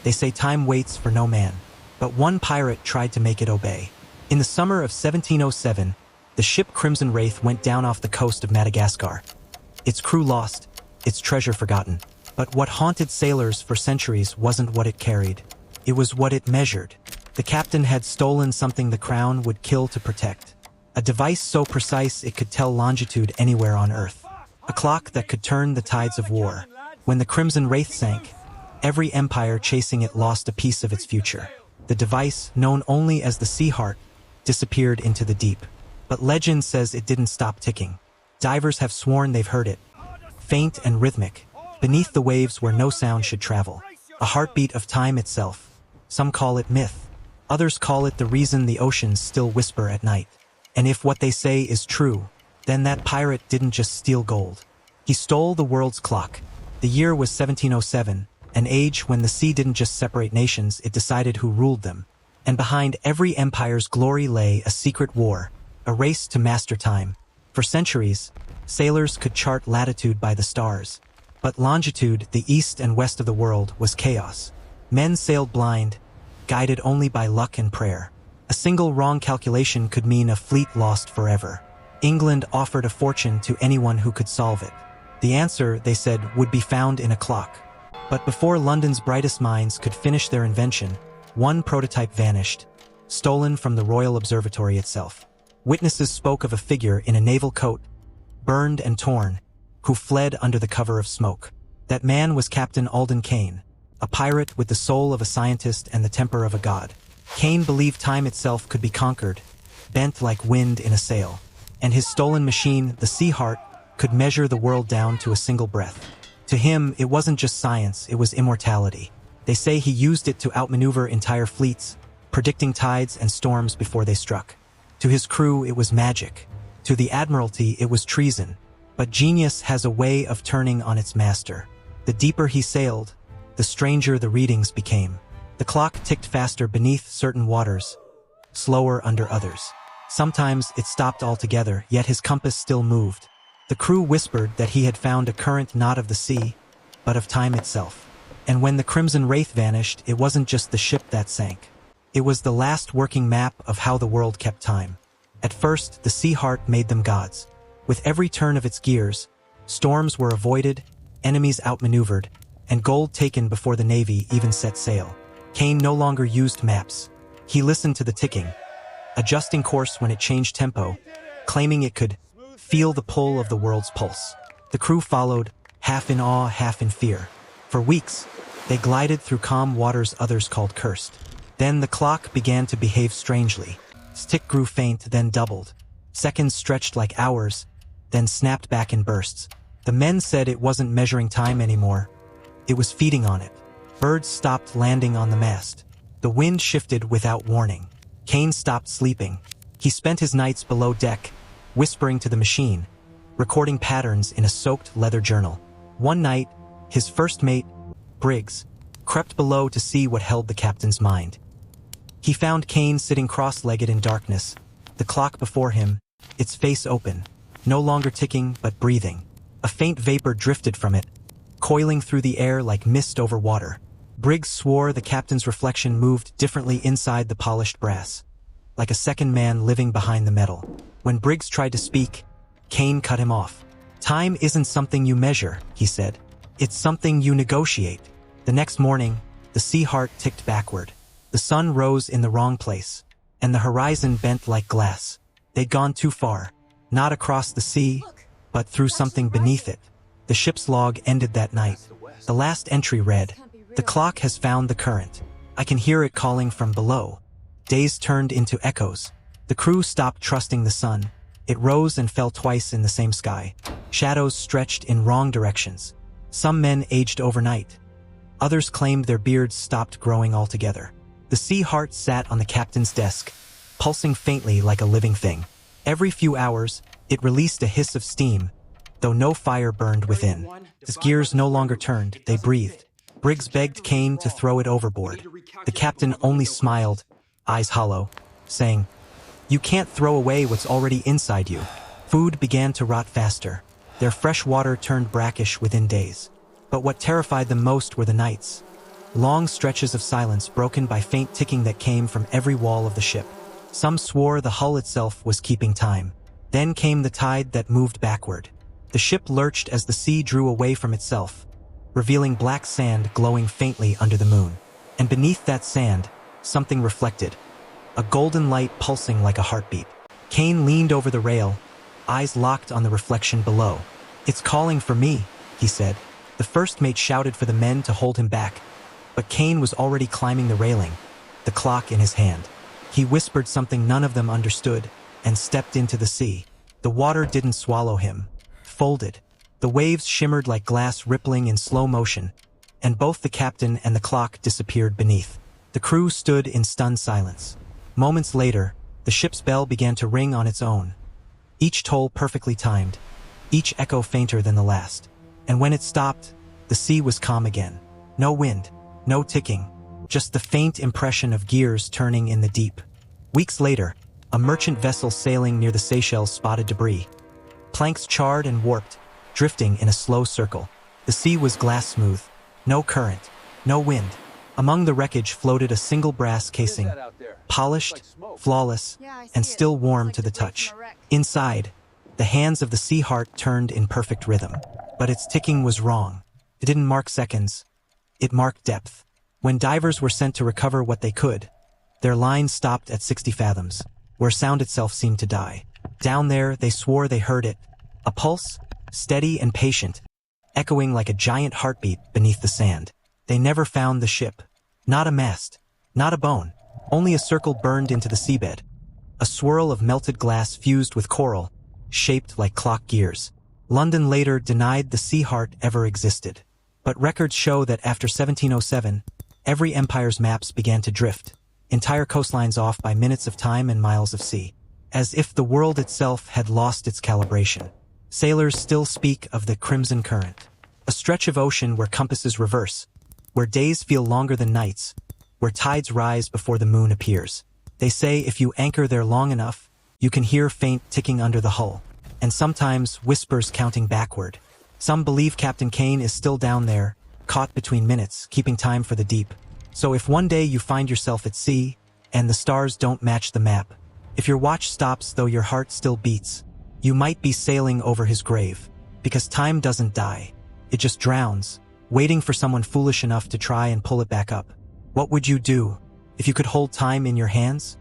They say time waits for no man. But one pirate tried to make it obey. In the summer of 1707, the ship Crimson Wraith went down off the coast of Madagascar. Its crew lost, its treasure forgotten. But what haunted sailors for centuries wasn't what it carried. It was what it measured. The captain had stolen something the crown would kill to protect. A device so precise it could tell longitude anywhere on Earth. A clock that could turn the tides of war. When the Crimson Wraith sank, every empire chasing it lost a piece of its future. The device, known only as the Sea Heart, disappeared into the deep. But legend says it didn't stop ticking. Divers have sworn they've heard it. Faint and rhythmic, beneath the waves where no sound should travel. A heartbeat of time itself. Some call it myth. Others call it the reason the oceans still whisper at night. And if what they say is true, then that pirate didn't just steal gold. He stole the world's clock. The year was 1707, an age when the sea didn't just separate nations, it decided who ruled them. And behind every empire's glory lay a secret war, a race to master time. For centuries, sailors could chart latitude by the stars. But longitude, the east and west of the world, was chaos. Men sailed blind, guided only by luck and prayer. A single wrong calculation could mean a fleet lost forever. England offered a fortune to anyone who could solve it. The answer, they said, would be found in a clock. But before London's brightest minds could finish their invention, one prototype vanished, stolen from the Royal Observatory itself. Witnesses spoke of a figure in a naval coat, burned and torn, who fled under the cover of smoke. That man was Captain Alden Kane, a pirate with the soul of a scientist and the temper of a god. Kane believed time itself could be conquered, bent like wind in a sail. And his stolen machine, the Sea Heart, could measure the world down to a single breath. To him, it wasn't just science, it was immortality. They say he used it to outmaneuver entire fleets, predicting tides and storms before they struck. To his crew, it was magic. To the Admiralty, it was treason. But genius has a way of turning on its master. The deeper he sailed, the stranger the readings became. The clock ticked faster beneath certain waters, slower under others. Sometimes it stopped altogether, yet his compass still moved. The crew whispered that he had found a current not of the sea, but of time itself. And when the Crimson Wraith vanished, it wasn't just the ship that sank. It was the last working map of how the world kept time. At first, the Sea Heart made them gods. With every turn of its gears, storms were avoided, enemies outmaneuvered, and gold taken before the Navy even set sail. Kane no longer used maps. He listened to the ticking, adjusting course when it changed tempo, claiming it could feel the pull of the world's pulse. The crew followed, half in awe, half in fear. For weeks, they glided through calm waters others called cursed. Then the clock began to behave strangely. Its tick grew faint, then doubled. Seconds stretched like hours, then snapped back in bursts. The men said it wasn't measuring time anymore. It was feeding on it. Birds stopped landing on the mast. The wind shifted without warning. Kane stopped sleeping. He spent his nights below deck, whispering to the machine, recording patterns in a soaked leather journal. One night, his first mate, Briggs, crept below to see what held the captain's mind. He found Kane sitting cross-legged in darkness, the clock before him, its face open, no longer ticking but breathing. A faint vapor drifted from it, coiling through the air like mist over water. Briggs swore the captain's reflection moved differently inside the polished brass, like a second man living behind the metal. When Briggs tried to speak, Kane cut him off. "Time isn't something you measure," he said. "It's something you negotiate." The next morning, the Sea Heart ticked backward. The sun rose in the wrong place, and the horizon bent like glass. They'd gone too far, not across the sea, but through something beneath it. The ship's log ended that night. The last entry read, "The clock has found the current. I can hear it calling from below." Days turned into echoes. The crew stopped trusting the sun. It rose and fell twice in the same sky. Shadows stretched in wrong directions. Some men aged overnight. Others claimed their beards stopped growing altogether. The Sea Heart sat on the captain's desk, pulsing faintly like a living thing. Every few hours, it released a hiss of steam, though no fire burned within. Its gears no longer turned, they breathed. Briggs begged Kane to throw it overboard. The captain only smiled, eyes hollow, saying, "You can't throw away what's already inside you." Food began to rot faster. Their fresh water turned brackish within days. But what terrified them most were the nights. Long stretches of silence broken by faint ticking that came from every wall of the ship. Some swore the hull itself was keeping time. Then came the tide that moved backward. The ship lurched as the sea drew away from itself, revealing black sand glowing faintly under the moon. And beneath that sand, something reflected, a golden light pulsing like a heartbeat. Kane leaned over the rail, eyes locked on the reflection below. "It's calling for me," he said. The first mate shouted for the men to hold him back, but Kane was already climbing the railing, the clock in his hand. He whispered something none of them understood and stepped into the sea. The water didn't swallow him, folded. The waves shimmered like glass rippling in slow motion, and both the captain and the clock disappeared beneath. The crew stood in stunned silence. Moments later, the ship's bell began to ring on its own. Each toll perfectly timed, each echo fainter than the last. And when it stopped, the sea was calm again. No wind, no ticking, just the faint impression of gears turning in the deep. Weeks later, a merchant vessel sailing near the Seychelles spotted debris. Planks charred and warped, drifting in a slow circle. The sea was glass smooth, no current, no wind. Among the wreckage floated a single brass casing, polished, flawless, and still warm to the touch. Inside, the hands of the sea heart turned in perfect rhythm. But its ticking was wrong. It didn't mark seconds. It marked depth. When divers were sent to recover what they could, their line stopped at 60 fathoms, where sound itself seemed to die. Down there, they swore they heard it. A pulse, steady and patient, echoing like a giant heartbeat beneath the sand. They never found the ship. Not a mast, not a bone, only a circle burned into the seabed. A swirl of melted glass fused with coral, shaped like clock gears. London later denied the Sea Heart ever existed. But records show that after 1707, every empire's maps began to drift, entire coastlines off by minutes of time and miles of sea, as if the world itself had lost its calibration. Sailors still speak of the Crimson Current, a stretch of ocean where compasses reverse, where days feel longer than nights, where tides rise before the moon appears. They say if you anchor there long enough, you can hear faint ticking under the hull, and sometimes whispers counting backward. Some believe Captain Kane is still down there, caught between minutes, keeping time for the deep. So if one day you find yourself at sea, and the stars don't match the map, if your watch stops though your heart still beats, you might be sailing over his grave, because time doesn't die. It just drowns, waiting for someone foolish enough to try and pull it back up. What would you do if you could hold time in your hands?